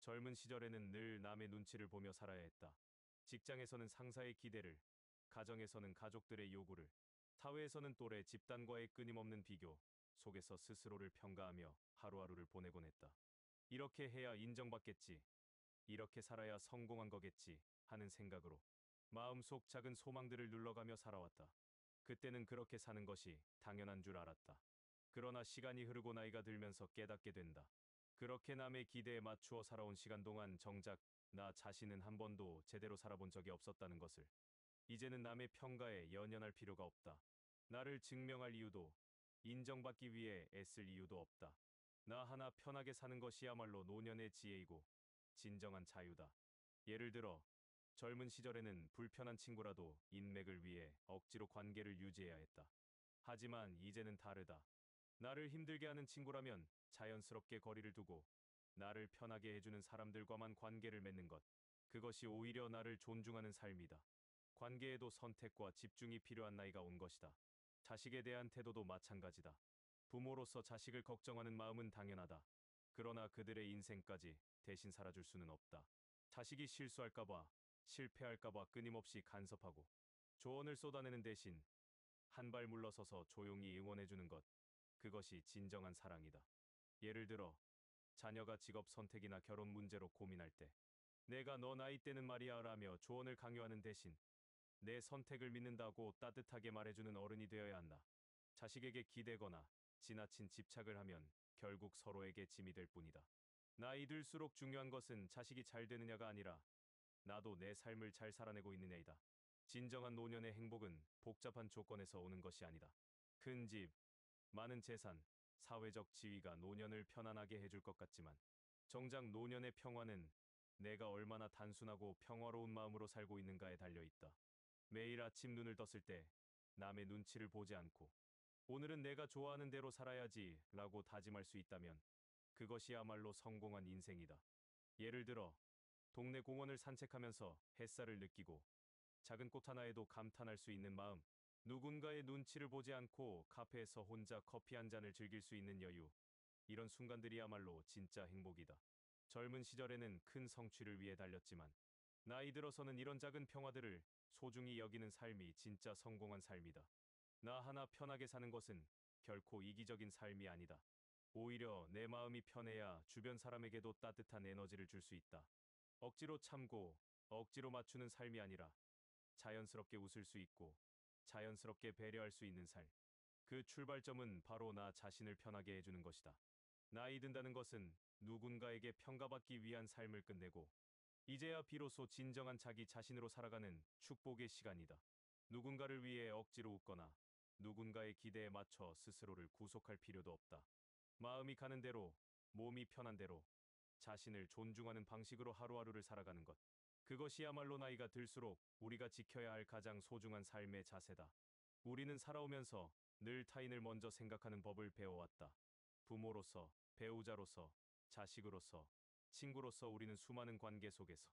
젊은 시절에는 늘 남의 눈치를 보며 살아야 했다. 직장에서는 상사의 기대를, 가정에서는 가족들의 요구를, 사회에서는 또래 집단과의 끊임없는 비교 속에서 스스로를 평가하며 하루하루를 보내곤 했다. 이렇게 해야 인정받겠지, 이렇게 살아야 성공한 거겠지 하는 생각으로 마음속 작은 소망들을 눌러가며 살아왔다. 그때는 그렇게 사는 것이 당연한 줄 알았다. 그러나 시간이 흐르고 나이가 들면서 깨닫게 된다. 그렇게 남의 기대에 맞추어 살아온 시간 동안 정작 나 자신은 한 번도 제대로 살아본 적이 없었다는 것을. 이제는 남의 평가에 연연할 필요가 없다. 나를 증명할 이유도, 인정받기 위해 애쓸 이유도 없다. 나 하나 편하게 사는 것이야말로 노년의 지혜이고 진정한 자유다. 예를 들어 젊은 시절에는 불편한 친구라도 인맥을 위해 억지로 관계를 유지해야 했다. 하지만 이제는 다르다. 나를 힘들게 하는 친구라면 자연스럽게 거리를 두고 나를 편하게 해주는 사람들과만 관계를 맺는 것. 그것이 오히려 나를 존중하는 삶이다. 관계에도 선택과 집중이 필요한 나이가 온 것이다. 자식에 대한 태도도 마찬가지다. 부모로서 자식을 걱정하는 마음은 당연하다. 그러나 그들의 인생까지 대신 살아줄 수는 없다. 자식이 실수할까봐, 실패할까봐 끊임없이 간섭하고 조언을 쏟아내는 대신 한 발 물러서서 조용히 응원해주는 것. 그것이 진정한 사랑이다. 예를 들어 자녀가 직업 선택이나 결혼 문제로 고민할 때 내가 너 나이 때는 말이야 라며 조언을 강요하는 대신 내 선택을 믿는다고 따뜻하게 말해주는 어른이 되어야 한다. 자식에게 기대거나 지나친 집착을 하면 결국 서로에게 짐이 될 뿐이다. 나이 들수록 중요한 것은 자식이 잘 되느냐가 아니라 나도 내 삶을 잘 살아내고 있느냐이다. 진정한 노년의 행복은 복잡한 조건에서 오는 것이 아니다. 큰 집, 많은 재산, 사회적 지위가 노년을 편안하게 해줄 것 같지만 정작 노년의 평화는 내가 얼마나 단순하고 평화로운 마음으로 살고 있는가에 달려 있다. 매일 아침 눈을 떴을 때 남의 눈치를 보지 않고 오늘은 내가 좋아하는 대로 살아야지 라고 다짐할 수 있다면 그것이야말로 성공한 인생이다. 예를 들어 동네 공원을 산책하면서 햇살을 느끼고 작은 꽃 하나에도 감탄할 수 있는 마음, 누군가의 눈치를 보지 않고 카페에서 혼자 커피 한 잔을 즐길 수 있는 여유, 이런 순간들이야말로 진짜 행복이다. 젊은 시절에는 큰 성취를 위해 달렸지만 나이 들어서는 이런 작은 평화들을 소중히 여기는 삶이 진짜 성공한 삶이다. 나 하나 편하게 사는 것은 결코 이기적인 삶이 아니다. 오히려 내 마음이 편해야 주변 사람에게도 따뜻한 에너지를 줄 수 있다. 억지로 참고 억지로 맞추는 삶이 아니라 자연스럽게 웃을 수 있고 자연스럽게 배려할 수 있는 삶. 그 출발점은 바로 나 자신을 편하게 해주는 것이다. 나이 든다는 것은 누군가에게 평가받기 위한 삶을 끝내고 이제야 비로소 진정한 자기 자신으로 살아가는 축복의 시간이다. 누군가를 위해 억지로 웃거나 누군가의 기대에 맞춰 스스로를 구속할 필요도 없다. 마음이 가는 대로, 몸이 편한 대로 자신을 존중하는 방식으로 하루하루를 살아가는 것. 그것이야말로 나이가 들수록 우리가 지켜야 할 가장 소중한 삶의 자세다. 우리는 살아오면서 늘 타인을 먼저 생각하는 법을 배워왔다. 부모로서, 배우자로서, 자식으로서, 친구로서 우리는 수많은 관계 속에서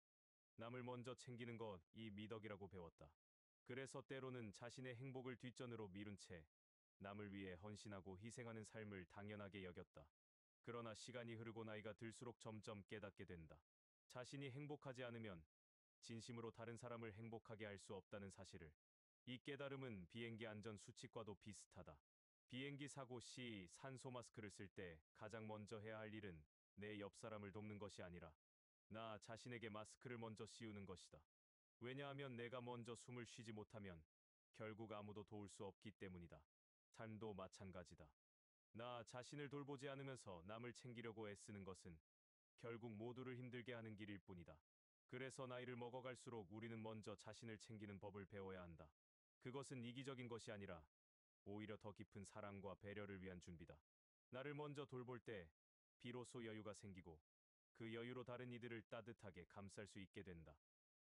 남을 먼저 챙기는 것, 이 미덕이라고 배웠다. 그래서 때로는 자신의 행복을 뒷전으로 미룬 채 남을 위해 헌신하고 희생하는 삶을 당연하게 여겼다. 그러나 시간이 흐르고 나이가 들수록 점점 깨닫게 된다. 자신이 행복하지 않으면 진심으로 다른 사람을 행복하게 할 수 없다는 사실을. 이 깨달음은 비행기 안전 수칙과도 비슷하다. 비행기 사고 시 산소 마스크를 쓸 때 가장 먼저 해야 할 일은 내 옆 사람을 돕는 것이 아니라 나 자신에게 마스크를 먼저 씌우는 것이다. 왜냐하면 내가 먼저 숨을 쉬지 못하면 결국 아무도 도울 수 없기 때문이다. 삶도 마찬가지다. 나 자신을 돌보지 않으면서 남을 챙기려고 애쓰는 것은 결국 모두를 힘들게 하는 길일 뿐이다. 그래서 나이를 먹어갈수록 우리는 먼저 자신을 챙기는 법을 배워야 한다. 그것은 이기적인 것이 아니라 오히려 더 깊은 사랑과 배려를 위한 준비다. 나를 먼저 돌볼 때 비로소 여유가 생기고 그 여유로 다른 이들을 따뜻하게 감쌀 수 있게 된다.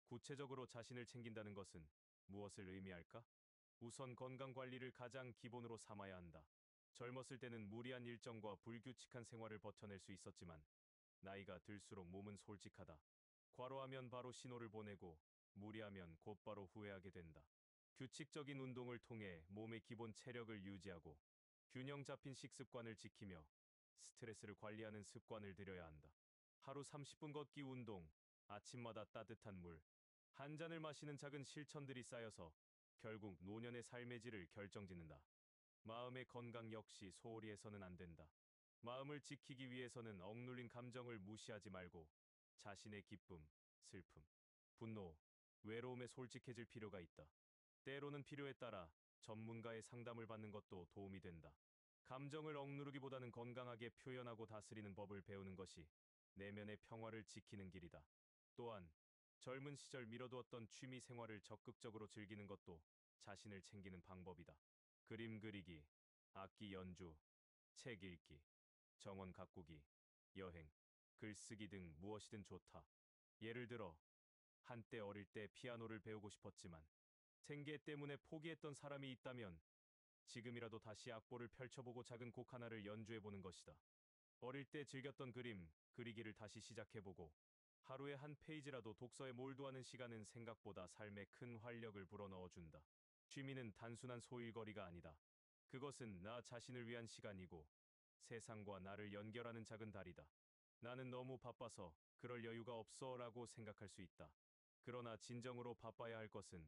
구체적으로 자신을 챙긴다는 것은 무엇을 의미할까? 우선 건강 관리를 가장 기본으로 삼아야 한다. 젊었을 때는 무리한 일정과 불규칙한 생활을 버텨낼 수 있었지만 나이가 들수록 몸은 솔직하다. 과로하면 바로 신호를 보내고 무리하면 곧바로 후회하게 된다. 규칙적인 운동을 통해 몸의 기본 체력을 유지하고 균형 잡힌 식습관을 지키며 스트레스를 관리하는 습관을 들여야 한다. 하루 30분 걷기 운동, 아침마다 따뜻한 물, 한 잔을 마시는 작은 실천들이 쌓여서 결국 노년의 삶의 질을 결정짓는다. 마음의 건강 역시 소홀히 해서는 안 된다. 마음을 지키기 위해서는 억눌린 감정을 무시하지 말고 자신의 기쁨, 슬픔, 분노, 외로움에 솔직해질 필요가 있다. 때로는 필요에 따라 전문가의 상담을 받는 것도 도움이 된다. 감정을 억누르기보다는 건강하게 표현하고 다스리는 법을 배우는 것이 내면의 평화를 지키는 길이다. 또한 젊은 시절 미뤄두었던 취미 생활을 적극적으로 즐기는 것도 자신을 챙기는 방법이다. 그림 그리기, 악기 연주, 책 읽기, 정원 가꾸기, 여행, 글쓰기 등 무엇이든 좋다. 예를 들어, 한때 어릴 때 피아노를 배우고 싶었지만 생계 때문에 포기했던 사람이 있다면 지금이라도 다시 악보를 펼쳐보고 작은 곡 하나를 연주해보는 것이다. 어릴 때 즐겼던 그림, 그리기를 다시 시작해보고 하루에 한 페이지라도 독서에 몰두하는 시간은 생각보다 삶에 큰 활력을 불어넣어준다. 취미는 단순한 소일거리가 아니다. 그것은 나 자신을 위한 시간이고 세상과 나를 연결하는 작은 달이다. 나는 너무 바빠서 그럴 여유가 없어 라고 생각할 수 있다. 그러나 진정으로 바빠야 할 것은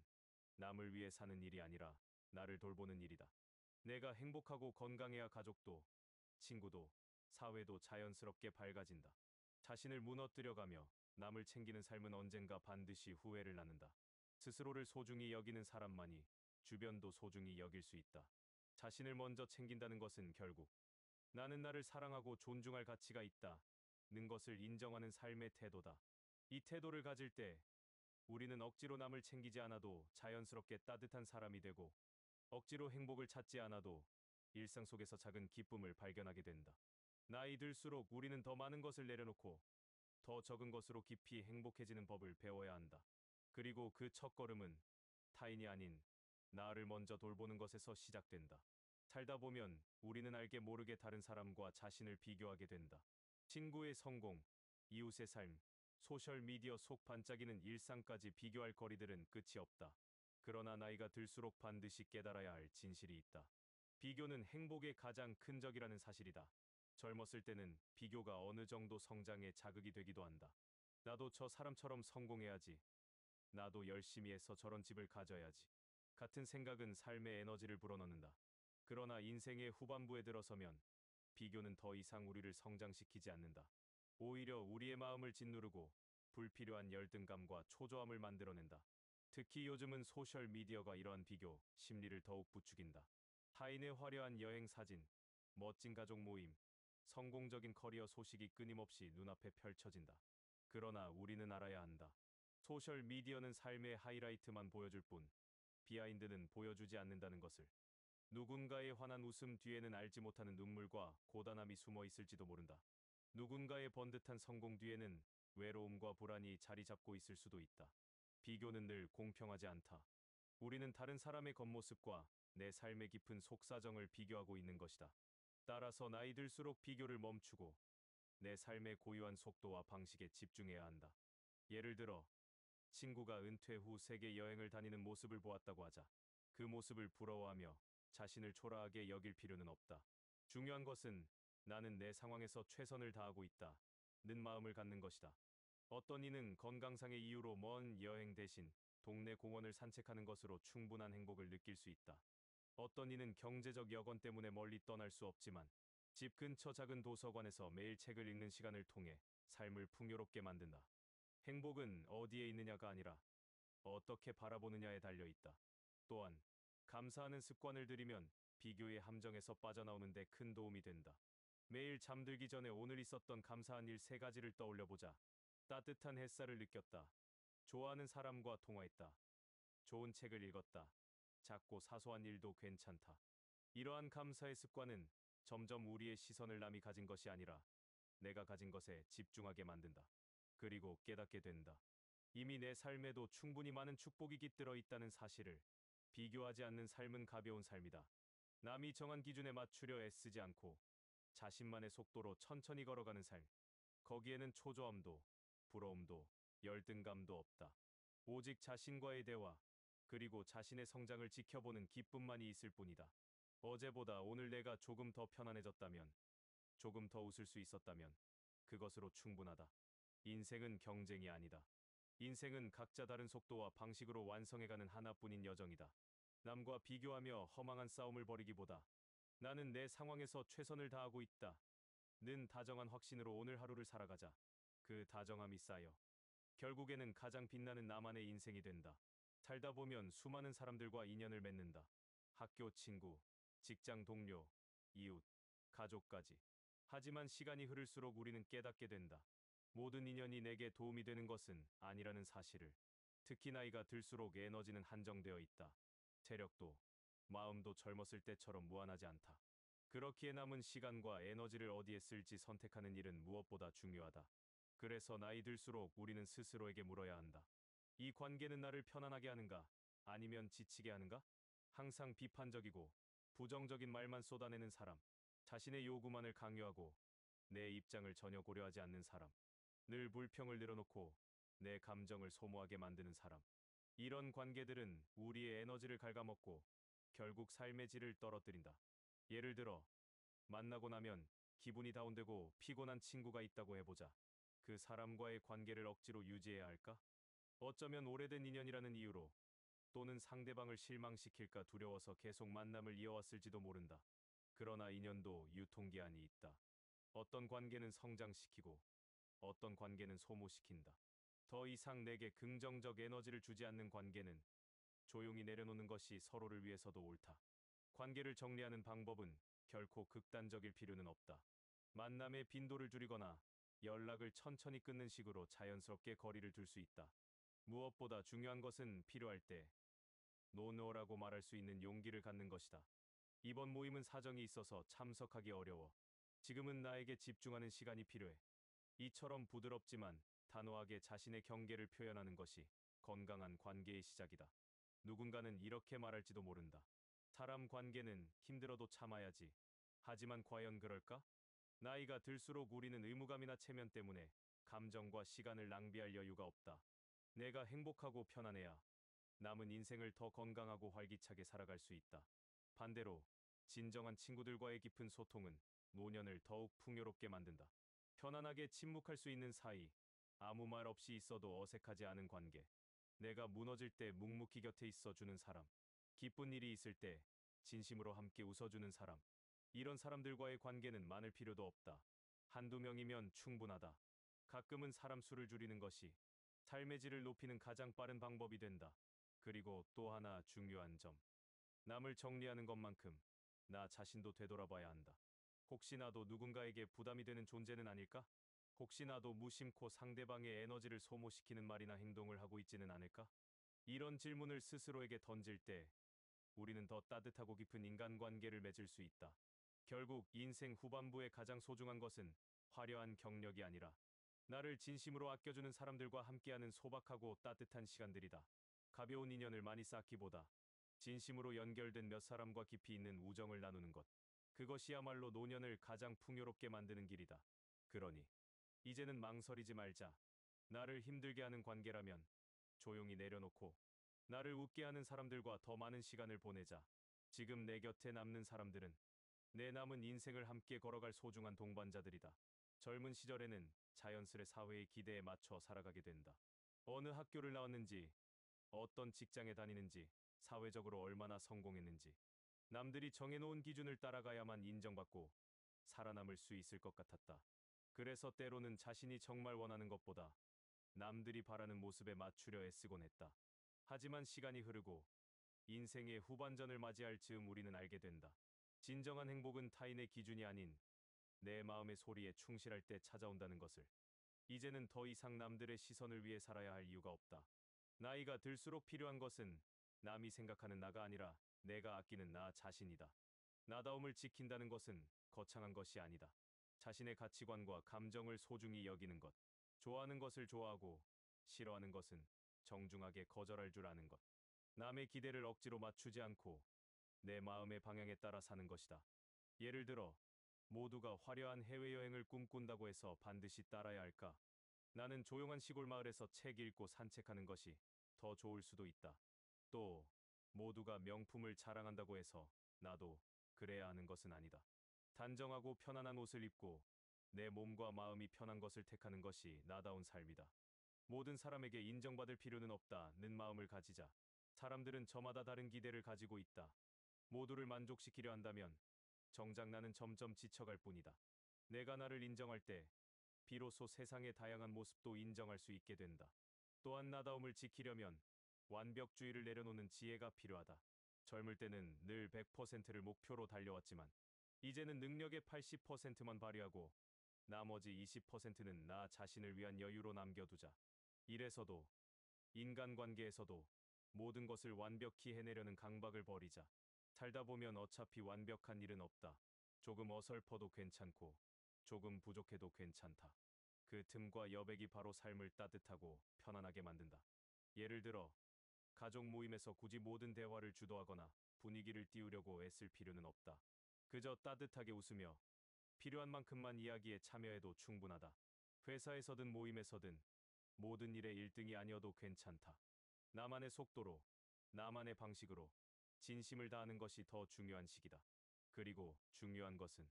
남을 위해 사는 일이 아니라 나를 돌보는 일이다. 내가 행복하고 건강해야 가족도, 친구도, 사회도 자연스럽게 밝아진다. 자신을 무너뜨려가며 남을 챙기는 삶은 언젠가 반드시 후회를 낳는다. 스스로를 소중히 여기는 사람만이 주변도 소중히 여길 수 있다. 자신을 먼저 챙긴다는 것은 결국 나는 나를 사랑하고 존중할 가치가 있다. 는 것을 인정하는 삶의 태도다. 이 태도를 가질 때 우리는 억지로 남을 챙기지 않아도 자연스럽게 따뜻한 사람이 되고 억지로 행복을 찾지 않아도 일상 속에서 작은 기쁨을 발견하게 된다. 나이 들수록 우리는 더 많은 것을 내려놓고 더 적은 것으로 깊이 행복해지는 법을 배워야 한다. 그리고 그 첫걸음은 타인이 아닌 나를 먼저 돌보는 것에서 시작된다. 살다 보면 우리는 알게 모르게 다른 사람과 자신을 비교하게 된다. 친구의 성공, 이웃의 삶, 소셜미디어 속 반짝이는 일상까지 비교할 거리들은 끝이 없다. 그러나 나이가 들수록 반드시 깨달아야 할 진실이 있다. 비교는 행복의 가장 큰 적이라는 사실이다. 젊었을 때는 비교가 어느 정도 성장에 자극이 되기도 한다. 나도 저 사람처럼 성공해야지. 나도 열심히 해서 저런 집을 가져야지. 같은 생각은 삶의 에너지를 불어넣는다. 그러나 인생의 후반부에 들어서면 비교는 더 이상 우리를 성장시키지 않는다. 오히려 우리의 마음을 짓누르고 불필요한 열등감과 초조함을 만들어낸다. 특히 요즘은 소셜미디어가 이러한 비교, 심리를 더욱 부추긴다. 타인의 화려한 여행 사진, 멋진 가족 모임, 성공적인 커리어 소식이 끊임없이 눈앞에 펼쳐진다. 그러나 우리는 알아야 한다. 소셜미디어는 삶의 하이라이트만 보여줄 뿐, 비하인드는 보여주지 않는다는 것을. 누군가의 환한 웃음 뒤에는 알지 못하는 눈물과 고단함이 숨어 있을지도 모른다. 누군가의 번듯한 성공 뒤에는 외로움과 불안이 자리 잡고 있을 수도 있다. 비교는 늘 공평하지 않다. 우리는 다른 사람의 겉모습과 내 삶의 깊은 속사정을 비교하고 있는 것이다. 따라서 나이 들수록 비교를 멈추고 내 삶의 고유한 속도와 방식에 집중해야 한다. 예를 들어, 친구가 은퇴 후 세계 여행을 다니는 모습을 보았다고 하자. 그 모습을 부러워하며 자신을 초라하게 여길 필요는 없다. 중요한 것은 나는 내 상황에서 최선을 다하고 있다. 는 마음을 갖는 것이다. 어떤 이는 건강상의 이유로 먼 여행 대신 동네 공원을 산책하는 것으로 충분한 행복을 느낄 수 있다. 어떤 이는 경제적 여건 때문에 멀리 떠날 수 없지만 집 근처 작은 도서관에서 매일 책을 읽는 시간을 통해 삶을 풍요롭게 만든다. 행복은 어디에 있느냐가 아니라 어떻게 바라보느냐에 달려 있다. 또한 감사하는 습관을 들이면 비교의 함정에서 빠져나오는 데 큰 도움이 된다. 매일 잠들기 전에 오늘 있었던 감사한 일 3가지를 떠올려 보자. 따뜻한 햇살을 느꼈다. 좋아하는 사람과 통화했다. 좋은 책을 읽었다. 작고 사소한 일도 괜찮다. 이러한 감사의 습관은 점점 우리의 시선을 남이 가진 것이 아니라 내가 가진 것에 집중하게 만든다. 그리고 깨닫게 된다. 이미 내 삶에도 충분히 많은 축복이 깃들어 있다는 사실을. 비교하지 않는 삶은 가벼운 삶이다. 남이 정한 기준에 맞추려 애쓰지 않고 자신만의 속도로 천천히 걸어가는 삶. 거기에는 초조함도, 부러움도, 열등감도 없다. 오직 자신과의 대화, 그리고 자신의 성장을 지켜보는 기쁨만이 있을 뿐이다. 어제보다 오늘 내가 조금 더 편안해졌다면, 조금 더 웃을 수 있었다면, 그것으로 충분하다. 인생은 경쟁이 아니다. 인생은 각자 다른 속도와 방식으로 완성해가는 하나뿐인 여정이다. 남과 비교하며 허망한 싸움을 벌이기보다 나는 내 상황에서 최선을 다하고 있다. 는 다정한 확신으로 오늘 하루를 살아가자. 그 다정함이 쌓여 결국에는 가장 빛나는 나만의 인생이 된다. 살다 보면 수많은 사람들과 인연을 맺는다. 학교 친구, 직장 동료, 이웃, 가족까지. 하지만 시간이 흐를수록 우리는 깨닫게 된다. 모든 인연이 내게 도움이 되는 것은 아니라는 사실을. 특히 나이가 들수록 에너지는 한정되어 있다. 체력도, 마음도 젊었을 때처럼 무한하지 않다. 그렇기에 남은 시간과 에너지를 어디에 쓸지 선택하는 일은 무엇보다 중요하다. 그래서 나이 들수록 우리는 스스로에게 물어야 한다. 이 관계는 나를 편안하게 하는가? 아니면 지치게 하는가? 항상 비판적이고 부정적인 말만 쏟아내는 사람, 자신의 요구만을 강요하고 내 입장을 전혀 고려하지 않는 사람, 늘 불평을 늘어놓고 내 감정을 소모하게 만드는 사람. 이런 관계들은 우리의 에너지를 갉아먹고 결국 삶의 질을 떨어뜨린다. 예를 들어, 만나고 나면 기분이 다운되고 피곤한 친구가 있다고 해보자. 그 사람과의 관계를 억지로 유지해야 할까? 어쩌면 오래된 인연이라는 이유로 또는 상대방을 실망시킬까 두려워서 계속 만남을 이어왔을지도 모른다. 그러나 인연도 유통기한이 있다. 어떤 관계는 성장시키고 어떤 관계는 소모시킨다. 더 이상 내게 긍정적 에너지를 주지 않는 관계는 조용히 내려놓는 것이 서로를 위해서도 옳다. 관계를 정리하는 방법은 결코 극단적일 필요는 없다. 만남의 빈도를 줄이거나 연락을 천천히 끊는 식으로 자연스럽게 거리를 둘 수 있다. 무엇보다 중요한 것은 필요할 때 노노라고 말할 수 있는 용기를 갖는 것이다. 이번 모임은 사정이 있어서 참석하기 어려워. 지금은 나에게 집중하는 시간이 필요해. 이처럼 부드럽지만 단호하게 자신의 경계를 표현하는 것이 건강한 관계의 시작이다. 누군가는 이렇게 말할지도 모른다. 사람 관계는 힘들어도 참아야지. 하지만 과연 그럴까? 나이가 들수록 우리는 의무감이나 체면 때문에 감정과 시간을 낭비할 여유가 없다. 내가 행복하고 편안해야 남은 인생을 더 건강하고 활기차게 살아갈 수 있다. 반대로 진정한 친구들과의 깊은 소통은 노년을 더욱 풍요롭게 만든다. 편안하게 침묵할 수 있는 사이, 아무 말 없이 있어도 어색하지 않은 관계, 내가 무너질 때 묵묵히 곁에 있어주는 사람, 기쁜 일이 있을 때 진심으로 함께 웃어주는 사람, 이런 사람들과의 관계는 많을 필요도 없다. 한두 명이면 충분하다. 가끔은 사람 수를 줄이는 것이 삶의 질을 높이는 가장 빠른 방법이 된다. 그리고 또 하나 중요한 점. 남을 정리하는 것만큼 나 자신도 되돌아봐야 한다. 혹시 나도 누군가에게 부담이 되는 존재는 아닐까? 혹시 나도 무심코 상대방의 에너지를 소모시키는 말이나 행동을 하고 있지는 않을까? 이런 질문을 스스로에게 던질 때 우리는 더 따뜻하고 깊은 인간관계를 맺을 수 있다. 결국 인생 후반부에 가장 소중한 것은 화려한 경력이 아니라 나를 진심으로 아껴주는 사람들과 함께하는 소박하고 따뜻한 시간들이다. 가벼운 인연을 많이 쌓기보다 진심으로 연결된 몇 사람과 깊이 있는 우정을 나누는 것. 그것이야말로 노년을 가장 풍요롭게 만드는 길이다. 그러니 이제는 망설이지 말자. 나를 힘들게 하는 관계라면 조용히 내려놓고 나를 웃게 하는 사람들과 더 많은 시간을 보내자. 지금 내 곁에 남는 사람들은 내 남은 인생을 함께 걸어갈 소중한 동반자들이다. 젊은 시절에는 자연스레 사회의 기대에 맞춰 살아가게 된다. 어느 학교를 나왔는지, 어떤 직장에 다니는지, 사회적으로 얼마나 성공했는지, 남들이 정해놓은 기준을 따라가야만 인정받고 살아남을 수 있을 것 같았다. 그래서 때로는 자신이 정말 원하는 것보다 남들이 바라는 모습에 맞추려 애쓰곤 했다. 하지만 시간이 흐르고 인생의 후반전을 맞이할 즈음 우리는 알게 된다. 진정한 행복은 타인의 기준이 아닌 내 마음의 소리에 충실할 때 찾아온다는 것을. 이제는 더 이상 남들의 시선을 위해 살아야 할 이유가 없다. 나이가 들수록 필요한 것은 남이 생각하는 나가 아니라 내가 아끼는 나 자신이다. 나다움을 지킨다는 것은 거창한 것이 아니다. 자신의 가치관과 감정을 소중히 여기는 것. 좋아하는 것을 좋아하고 싫어하는 것은 정중하게 거절할 줄 아는 것. 남의 기대를 억지로 맞추지 않고 내 마음의 방향에 따라 사는 것이다. 예를 들어, 모두가 화려한 해외여행을 꿈꾼다고 해서 반드시 따라야 할까? 나는 조용한 시골 마을에서 책 읽고 산책하는 것이 더 좋을 수도 있다. 또, 모두가 명품을 자랑한다고 해서 나도 그래야 하는 것은 아니다. 단정하고 편안한 옷을 입고 내 몸과 마음이 편한 것을 택하는 것이 나다운 삶이다. 모든 사람에게 인정받을 필요는 없다는 마음을 가지자. 사람들은 저마다 다른 기대를 가지고 있다. 모두를 만족시키려 한다면 정작 나는 점점 지쳐갈 뿐이다. 내가 나를 인정할 때 비로소 세상의 다양한 모습도 인정할 수 있게 된다. 또한 나다움을 지키려면 완벽주의를 내려놓는 지혜가 필요하다. 젊을 때는 늘 100%를 목표로 달려왔지만 이제는 능력의 80%만 발휘하고 나머지 20%는 나 자신을 위한 여유로 남겨두자. 일에서도 인간관계에서도 모든 것을 완벽히 해내려는 강박을 버리자. 살다 보면 어차피 완벽한 일은 없다. 조금 어설퍼도 괜찮고 조금 부족해도 괜찮다. 그 틈과 여백이 바로 삶을 따뜻하고 편안하게 만든다. 예를 들어 가족 모임에서 굳이 모든 대화를 주도하거나 분위기를 띄우려고 애쓸 필요는 없다. 그저 따뜻하게 웃으며 필요한 만큼만 이야기에 참여해도 충분하다. 회사에서든 모임에서든 모든 일의 1등이 아니어도 괜찮다. 나만의 속도로, 나만의 방식으로 진심을 다하는 것이 더 중요한 시기다. 그리고 중요한 것은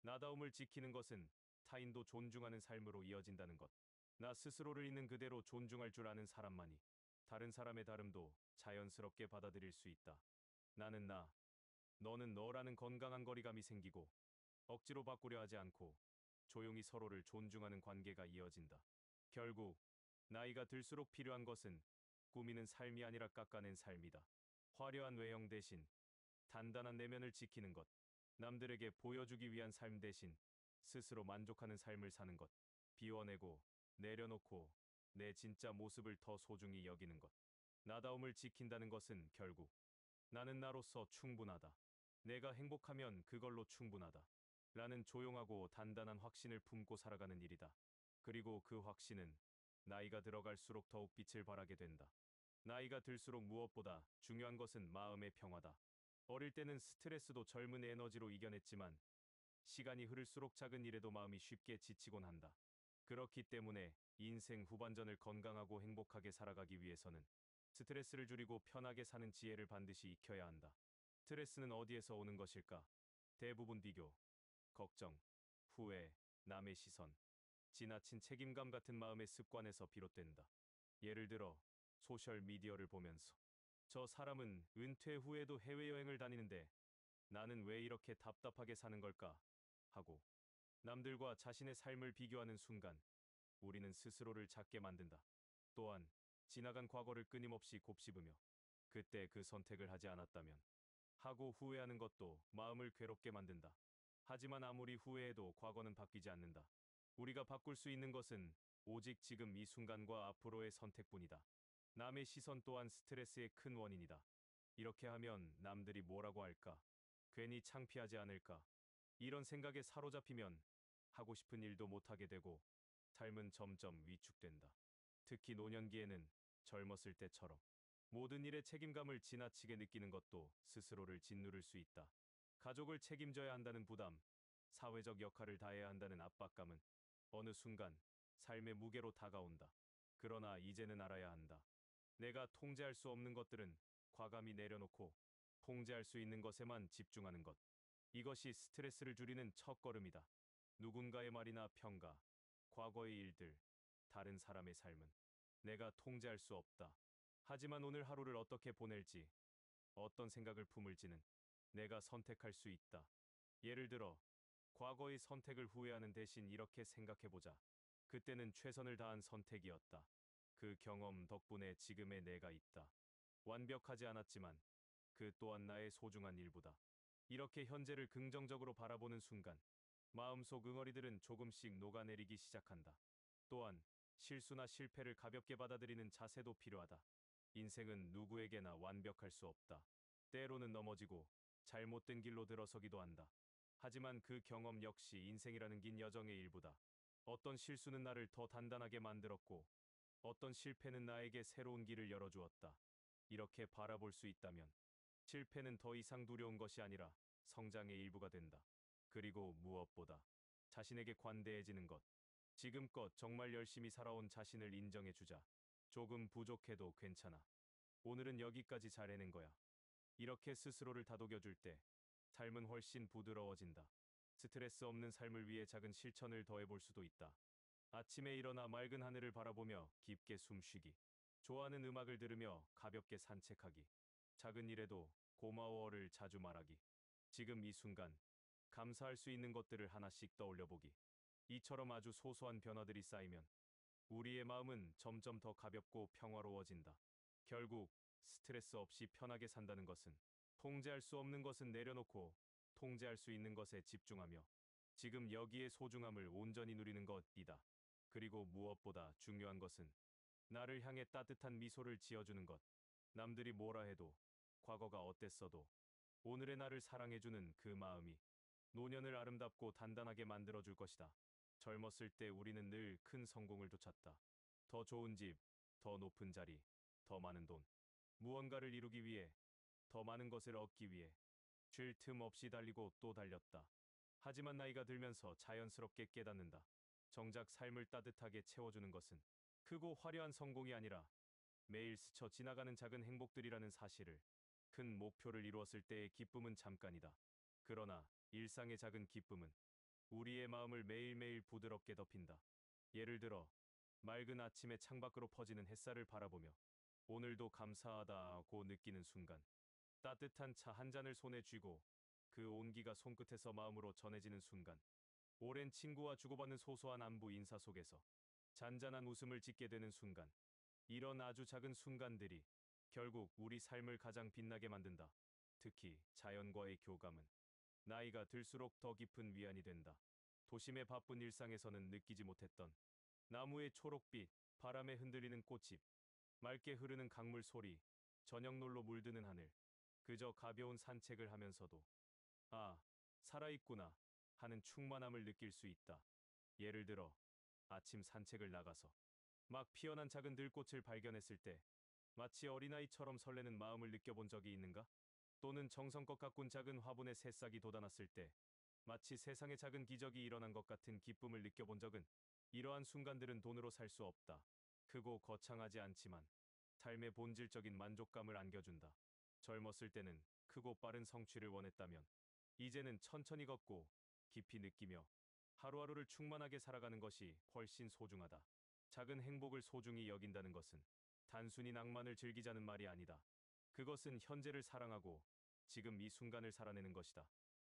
나다움을 지키는 것은 타인도 존중하는 삶으로 이어진다는 것. 나 스스로를 있는 그대로 존중할 줄 아는 사람만이 다른 사람의 다름도 자연스럽게 받아들일 수 있다. 나는 나, 너는 너라는 건강한 거리감이 생기고 억지로 바꾸려 하지 않고 조용히 서로를 존중하는 관계가 이어진다. 결국 나이가 들수록 필요한 것은 꾸미는 삶이 아니라 깎아낸 삶이다. 화려한 외형 대신 단단한 내면을 지키는 것. 남들에게 보여주기 위한 삶 대신 스스로 만족하는 삶을 사는 것. 비워내고 내려놓고 내 진짜 모습을 더 소중히 여기는 것. 나다움을 지킨다는 것은 결국 나는 나로서 충분하다. 내가 행복하면 그걸로 충분하다. 라는 조용하고 단단한 확신을 품고 살아가는 일이다. 그리고 그 확신은 나이가 들어갈수록 더욱 빛을 발하게 된다. 나이가 들수록 무엇보다 중요한 것은 마음의 평화다. 어릴 때는 스트레스도 젊은 에너지로 이겨냈지만 시간이 흐를수록 작은 일에도 마음이 쉽게 지치곤 한다. 그렇기 때문에 인생 후반전을 건강하고 행복하게 살아가기 위해서는 스트레스를 줄이고 편하게 사는 지혜를 반드시 익혀야 한다. 스트레스는 어디에서 오는 것일까? 대부분 비교, 걱정, 후회, 남의 시선, 지나친 책임감 같은 마음의 습관에서 비롯된다. 예를 들어 소셜 미디어를 보면서 저 사람은 은퇴 후에도 해외여행을 다니는데 나는 왜 이렇게 답답하게 사는 걸까? 하고 남들과 자신의 삶을 비교하는 순간 우리는 스스로를 작게 만든다. 또한 지나간 과거를 끊임없이 곱씹으며 그때 그 선택을 하지 않았다면 하고 후회하는 것도 마음을 괴롭게 만든다. 하지만 아무리 후회해도 과거는 바뀌지 않는다. 우리가 바꿀 수 있는 것은 오직 지금 이 순간과 앞으로의 선택뿐이다. 남의 시선 또한 스트레스의 큰 원인이다. 이렇게 하면 남들이 뭐라고 할까? 괜히 창피하지 않을까? 이런 생각에 사로잡히면 하고 싶은 일도 못하게 되고 삶은 점점 위축된다. 특히 노년기에는 젊었을 때처럼 모든 일에 책임감을 지나치게 느끼는 것도 스스로를 짓누를 수 있다. 가족을 책임져야 한다는 부담, 사회적 역할을 다해야 한다는 압박감은 어느 순간 삶의 무게로 다가온다. 그러나 이제는 알아야 한다. 내가 통제할 수 없는 것들은 과감히 내려놓고 통제할 수 있는 것에만 집중하는 것. 이것이 스트레스를 줄이는 첫걸음이다. 누군가의 말이나 평가, 과거의 일들, 다른 사람의 삶은 내가 통제할 수 없다. 하지만 오늘 하루를 어떻게 보낼지, 어떤 생각을 품을지는 내가 선택할 수 있다. 예를 들어, 과거의 선택을 후회하는 대신 이렇게 생각해보자. 그때는 최선을 다한 선택이었다. 그 경험 덕분에 지금의 내가 있다. 완벽하지 않았지만 그 또한 나의 소중한 일부다. 이렇게 현재를 긍정적으로 바라보는 순간 마음속 응어리들은 조금씩 녹아내리기 시작한다. 또한 실수나 실패를 가볍게 받아들이는 자세도 필요하다. 인생은 누구에게나 완벽할 수 없다. 때로는 넘어지고 잘못된 길로 들어서기도 한다. 하지만 그 경험 역시 인생이라는 긴 여정의 일부다. 어떤 실수는 나를 더 단단하게 만들었고 어떤 실패는 나에게 새로운 길을 열어주었다. 이렇게 바라볼 수 있다면 실패는 더 이상 두려운 것이 아니라 성장의 일부가 된다. 그리고 무엇보다 자신에게 관대해지는 것. 지금껏 정말 열심히 살아온 자신을 인정해주자. 조금 부족해도 괜찮아. 오늘은 여기까지 잘 해낸 거야. 이렇게 스스로를 다독여줄 때 삶은 훨씬 부드러워진다. 스트레스 없는 삶을 위해 작은 실천을 더해볼 수도 있다. 아침에 일어나 맑은 하늘을 바라보며 깊게 숨쉬기. 좋아하는 음악을 들으며 가볍게 산책하기. 작은 일에도 고마워를 자주 말하기. 지금 이 순간 감사할 수 있는 것들을 하나씩 떠올려 보기. 이처럼 아주 소소한 변화들이 쌓이면 우리의 마음은 점점 더 가볍고 평화로워진다. 결국 스트레스 없이 편하게 산다는 것은 통제할 수 없는 것은 내려놓고 통제할 수 있는 것에 집중하며 지금 여기의 소중함을 온전히 누리는 것이다. 그리고 무엇보다 중요한 것은 나를 향해 따뜻한 미소를 지어주는 것. 남들이 뭐라 해도 과거가 어땠어도 오늘의 나를 사랑해주는 그 마음이 노년을 아름답고 단단하게 만들어줄 것이다. 젊었을 때 우리는 늘 큰 성공을 쫓았다. 더 좋은 집, 더 높은 자리, 더 많은 돈. 무언가를 이루기 위해, 더 많은 것을 얻기 위해 쉴 틈 없이 달리고 또 달렸다. 하지만 나이가 들면서 자연스럽게 깨닫는다. 정작 삶을 따뜻하게 채워주는 것은 크고 화려한 성공이 아니라 매일 스쳐 지나가는 작은 행복들이라는 사실을. 큰 목표를 이루었을 때의 기쁨은 잠깐이다. 그러나 일상의 작은 기쁨은 우리의 마음을 매일매일 부드럽게 덮인다. 예를 들어 맑은 아침에 창밖으로 퍼지는 햇살을 바라보며 오늘도 감사하다고 느끼는 순간, 따뜻한 차 한 잔을 손에 쥐고 그 온기가 손끝에서 마음으로 전해지는 순간, 오랜 친구와 주고받는 소소한 안부 인사 속에서 잔잔한 웃음을 짓게 되는 순간, 이런 아주 작은 순간들이 결국 우리 삶을 가장 빛나게 만든다. 특히 자연과의 교감은 나이가 들수록 더 깊은 위안이 된다. 도심의 바쁜 일상에서는 느끼지 못했던 나무의 초록빛, 바람에 흔들리는 꽃잎, 맑게 흐르는 강물 소리, 저녁놀로 물드는 하늘, 그저 가벼운 산책을 하면서도 아, 살아있구나 하는 충만함을 느낄 수 있다. 예를 들어 아침 산책을 나가서 막 피어난 작은 들꽃을 발견했을 때 마치 어린아이처럼 설레는 마음을 느껴본 적이 있는가? 또는 정성껏 가꾼 작은 화분에 새싹이 돋아났을 때 마치 세상에 작은 기적이 일어난 것 같은 기쁨을 느껴본 적은. 이러한 순간들은 돈으로 살 수 없다. 크고 거창하지 않지만 삶의 본질적인 만족감을 안겨준다. 젊었을 때는 크고 빠른 성취를 원했다면 이제는 천천히 걷고 깊이 느끼며 하루하루를 충만하게 살아가는 것이 훨씬 소중하다. 작은 행복을 소중히 여긴다는 것은 단순히 낭만을 즐기자는 말이 아니다. 그것은 현재를 사랑하고 지금 이 순간을 살아내는 것이다.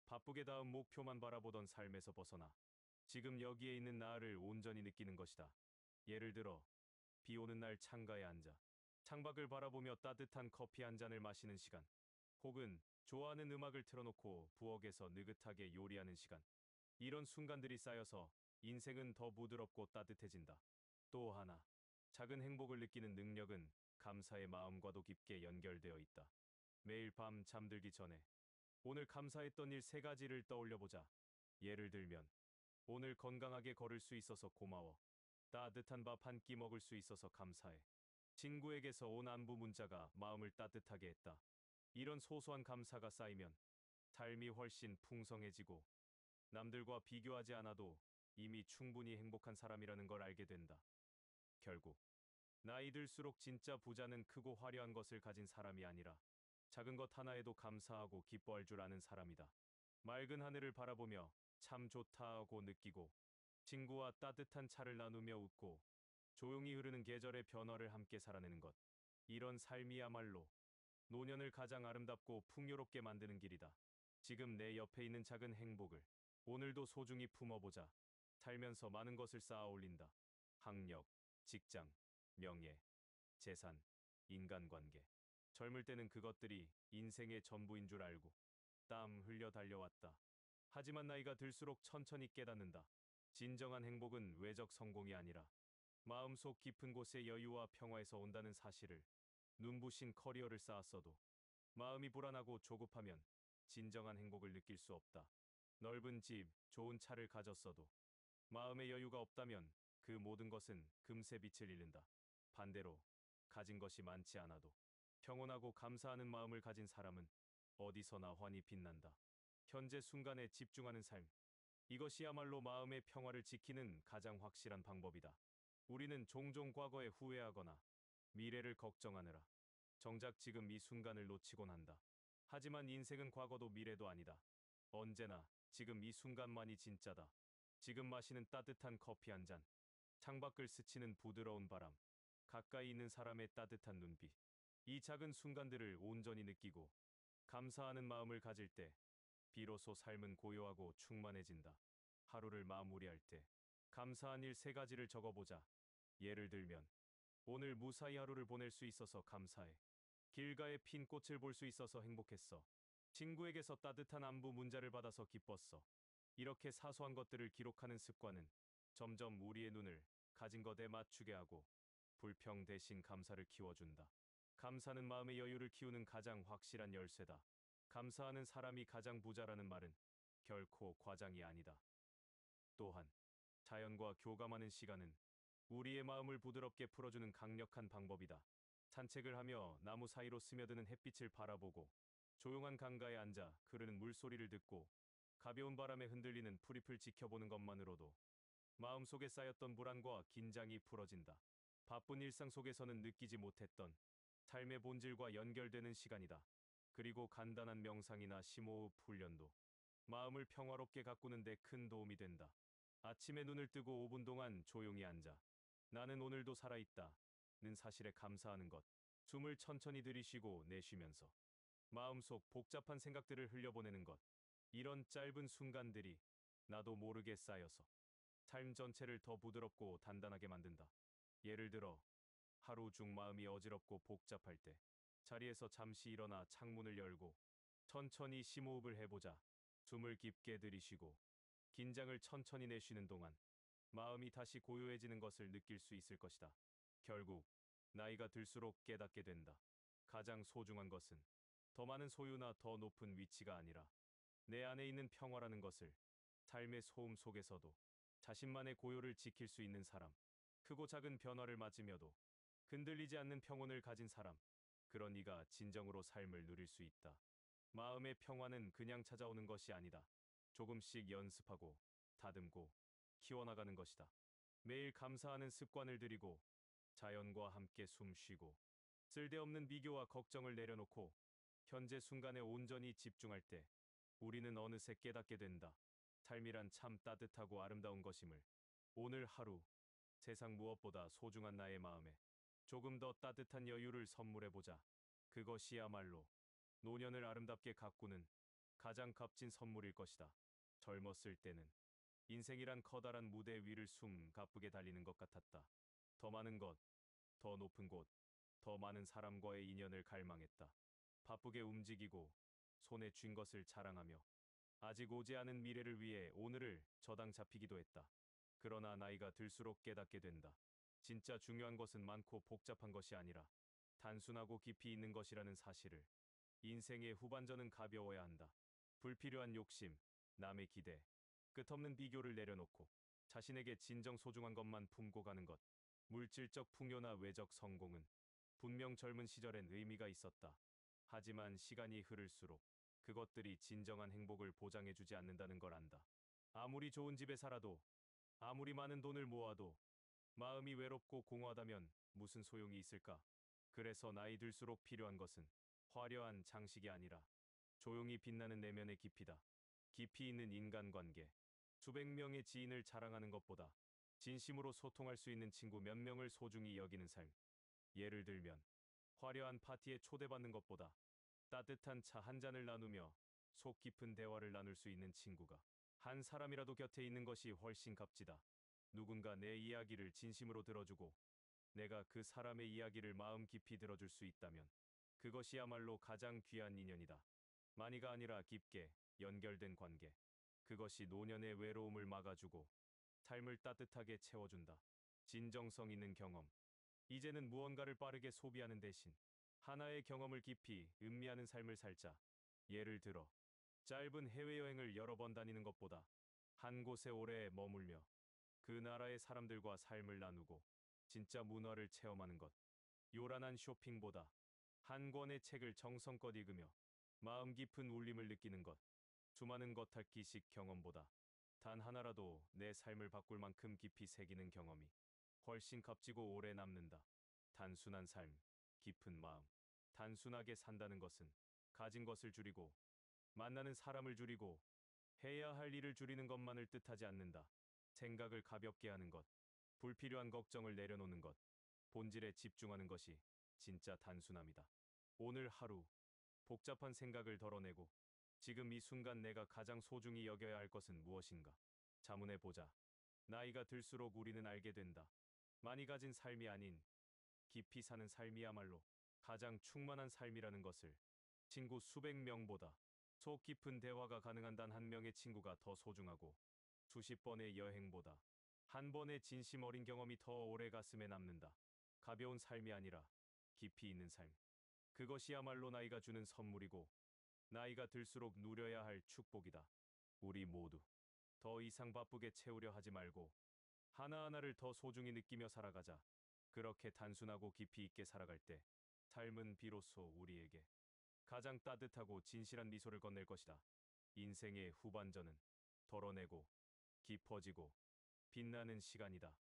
바쁘게 다음 목표만 바라보던 삶에서 벗어나 지금 여기에 있는 나를 온전히 느끼는 것이다. 예를 들어 비 오는 날 창가에 앉아 창밖을 바라보며 따뜻한 커피 한 잔을 마시는 시간, 혹은 좋아하는 음악을 틀어놓고 부엌에서 느긋하게 요리하는 시간. 이런 순간들이 쌓여서 인생은 더 부드럽고 따뜻해진다. 또 하나, 작은 행복을 느끼는 능력은 감사의 마음과도 깊게 연결되어 있다. 매일 밤 잠들기 전에 오늘 감사했던 일 세 가지를 떠올려 보자. 예를 들면 오늘 건강하게 걸을 수 있어서 고마워. 따뜻한 밥 한 끼 먹을 수 있어서 감사해. 친구에게서 온 안부 문자가 마음을 따뜻하게 했다. 이런 소소한 감사가 쌓이면 삶이 훨씬 풍성해지고 남들과 비교하지 않아도 이미 충분히 행복한 사람이라는 걸 알게 된다. 결국 나이 들수록 진짜 부자는 크고 화려한 것을 가진 사람이 아니라 작은 것 하나에도 감사하고 기뻐할 줄 아는 사람이다. 맑은 하늘을 바라보며 참 좋다고 느끼고 친구와 따뜻한 차를 나누며 웃고 조용히 흐르는 계절의 변화를 함께 살아내는 것. 이런 삶이야말로 노년을 가장 아름답고 풍요롭게 만드는 길이다. 지금 내 옆에 있는 작은 행복을 오늘도 소중히 품어보자. 살면서 많은 것을 쌓아 올린다. 학력, 직장, 명예, 재산, 인간관계. 젊을 때는 그것들이 인생의 전부인 줄 알고 땀 흘려 달려왔다. 하지만 나이가 들수록 천천히 깨닫는다. 진정한 행복은 외적 성공이 아니라 마음속 깊은 곳의 여유와 평화에서 온다는 사실을. 눈부신 커리어를 쌓았어도 마음이 불안하고 조급하면 진정한 행복을 느낄 수 없다. 넓은 집, 좋은 차를 가졌어도 마음의 여유가 없다면 그 모든 것은 금세 빛을 잃는다. 반대로 가진 것이 많지 않아도 평온하고 감사하는 마음을 가진 사람은 어디서나 환히 빛난다. 현재 순간에 집중하는 삶. 이것이야말로 마음의 평화를 지키는 가장 확실한 방법이다. 우리는 종종 과거에 후회하거나 미래를 걱정하느라 정작 지금 이 순간을 놓치곤 한다. 하지만 인생은 과거도 미래도 아니다. 언제나 지금 이 순간만이 진짜다. 지금 마시는 따뜻한 커피 한 잔, 창밖을 스치는 부드러운 바람, 가까이 있는 사람의 따뜻한 눈빛. 이 작은 순간들을 온전히 느끼고 감사하는 마음을 가질 때 비로소 삶은 고요하고 충만해진다. 하루를 마무리할 때 감사한 일 세 가지를 적어보자. 예를 들면 오늘 무사히 하루를 보낼 수 있어서 감사해. 길가에 핀 꽃을 볼 수 있어서 행복했어. 친구에게서 따뜻한 안부 문자를 받아서 기뻤어. 이렇게 사소한 것들을 기록하는 습관은 점점 우리의 눈을 가진 것에 맞추게 하고 불평 대신 감사를 키워준다. 감사는 마음의 여유를 키우는 가장 확실한 열쇠다. 감사하는 사람이 가장 부자라는 말은 결코 과장이 아니다. 또한 자연과 교감하는 시간은 우리의 마음을 부드럽게 풀어주는 강력한 방법이다. 산책을 하며 나무 사이로 스며드는 햇빛을 바라보고 조용한 강가에 앉아 흐르는 물소리를 듣고 가벼운 바람에 흔들리는 풀잎을 지켜보는 것만으로도 마음속에 쌓였던 불안과 긴장이 풀어진다. 바쁜 일상 속에서는 느끼지 못했던 삶의 본질과 연결되는 시간이다. 그리고 간단한 명상이나 심호흡 훈련도 마음을 평화롭게 가꾸는 데 큰 도움이 된다. 아침에 눈을 뜨고 5분 동안 조용히 앉아 나는 오늘도 살아있다 는 사실에 감사하는 것. 숨을 천천히 들이쉬고 내쉬면서 마음속 복잡한 생각들을 흘려보내는 것. 이런 짧은 순간들이 나도 모르게 쌓여서 삶 전체를 더 부드럽고 단단하게 만든다. 예를 들어 하루 중 마음이 어지럽고 복잡할 때 자리에서 잠시 일어나 창문을 열고 천천히 심호흡을 해보자. 숨을 깊게 들이쉬고 긴장을 천천히 내쉬는 동안 마음이 다시 고요해지는 것을 느낄 수 있을 것이다. 결국 나이가 들수록 깨닫게 된다. 가장 소중한 것은 더 많은 소유나 더 높은 위치가 아니라 내 안에 있는 평화라는 것을. 삶의 소음 속에서도 자신만의 고요를 지킬 수 있는 사람, 크고 작은 변화를 맞으며도 흔들리지 않는 평온을 가진 사람, 그런 이가 진정으로 삶을 누릴 수 있다. 마음의 평화는 그냥 찾아오는 것이 아니다. 조금씩 연습하고 다듬고 키워나가는 것이다. 매일 감사하는 습관을 들이고 자연과 함께 숨 쉬고 쓸데없는 비교와 걱정을 내려놓고 현재 순간에 온전히 집중할 때 우리는 어느새 깨닫게 된다. 삶이란 참 따뜻하고 아름다운 것임을. 오늘 하루 세상 무엇보다 소중한 나의 마음에 조금 더 따뜻한 여유를 선물해보자. 그것이야말로 노년을 아름답게 가꾸는 가장 값진 선물일 것이다. 젊었을 때는 인생이란 커다란 무대 위를 숨가쁘게 달리는 것 같았다. 더 많은 것, 더 높은 곳, 더 많은 사람과의 인연을 갈망했다. 바쁘게 움직이고 손에 쥔 것을 자랑하며 아직 오지 않은 미래를 위해 오늘을 저당 잡히기도 했다. 그러나 나이가 들수록 깨닫게 된다. 진짜 중요한 것은 많고 복잡한 것이 아니라 단순하고 깊이 있는 것이라는 사실을. 인생의 후반전은 가벼워야 한다. 불필요한 욕심, 남의 기대, 끝없는 비교를 내려놓고 자신에게 진정 소중한 것만 품고 가는 것. 물질적 풍요나 외적 성공은 분명 젊은 시절엔 의미가 있었다. 하지만 시간이 흐를수록 그것들이 진정한 행복을 보장해주지 않는다는 걸 안다. 아무리 좋은 집에 살아도, 아무리 많은 돈을 모아도 마음이 외롭고 공허하다면 무슨 소용이 있을까? 그래서 나이 들수록 필요한 것은 화려한 장식이 아니라 조용히 빛나는 내면의 깊이다. 깊이 있는 인간관계. 수백 명의 지인을 자랑하는 것보다 진심으로 소통할 수 있는 친구 몇 명을 소중히 여기는 삶. 예를 들면 화려한 파티에 초대받는 것보다 따뜻한 차 한 잔을 나누며 속 깊은 대화를 나눌 수 있는 친구가 한 사람이라도 곁에 있는 것이 훨씬 값지다. 누군가 내 이야기를 진심으로 들어주고 내가 그 사람의 이야기를 마음 깊이 들어줄 수 있다면 그것이야말로 가장 귀한 인연이다. 많이가 아니라 깊게 연결된 관계. 그것이 노년의 외로움을 막아주고 삶을 따뜻하게 채워준다. 진정성 있는 경험. 이제는 무언가를 빠르게 소비하는 대신 하나의 경험을 깊이 음미하는 삶을 살자. 예를 들어 짧은 해외여행을 여러 번 다니는 것보다 한 곳에 오래 머물며 그 나라의 사람들과 삶을 나누고 진짜 문화를 체험하는 것. 요란한 쇼핑보다 한 권의 책을 정성껏 읽으며 마음 깊은 울림을 느끼는 것. 수많은 겉핥기식 경험보다 단 하나라도 내 삶을 바꿀 만큼 깊이 새기는 경험이 훨씬 값지고 오래 남는다. 단순한 삶, 깊은 마음. 단순하게 산다는 것은 가진 것을 줄이고 만나는 사람을 줄이고 해야 할 일을 줄이는 것만을 뜻하지 않는다. 생각을 가볍게 하는 것, 불필요한 걱정을 내려놓는 것, 본질에 집중하는 것이 진짜 단순함이다. 오늘 하루 복잡한 생각을 덜어내고 지금 이 순간 내가 가장 소중히 여겨야 할 것은 무엇인가? 자문해 보자. 나이가 들수록 우리는 알게 된다. 많이 가진 삶이 아닌 깊이 사는 삶이야말로 가장 충만한 삶이라는 것을. 친구 수백 명보다 속 깊은 대화가 가능한 단 한 명의 친구가 더 소중하고 수십 번의 여행보다 한 번의 진심 어린 경험이 더 오래 가슴에 남는다. 가벼운 삶이 아니라 깊이 있는 삶. 그것이야말로 나이가 주는 선물이고 나이가 들수록 누려야 할 축복이다. 우리 모두 더 이상 바쁘게 채우려 하지 말고 하나하나를 더 소중히 느끼며 살아가자. 그렇게 단순하고 깊이 있게 살아갈 때 삶은 비로소 우리에게 가장 따뜻하고 진실한 미소를 건넬 것이다. 인생의 후반전은 덜어내고 깊어지고 빛나는 시간이다.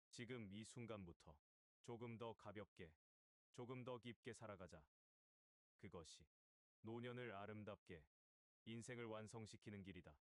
지금 이 순간부터 조금 더 가볍게, 조금 더 깊게 살아가자. 그것이 노년을 아름답게, 인생을 완성시키는 길이다.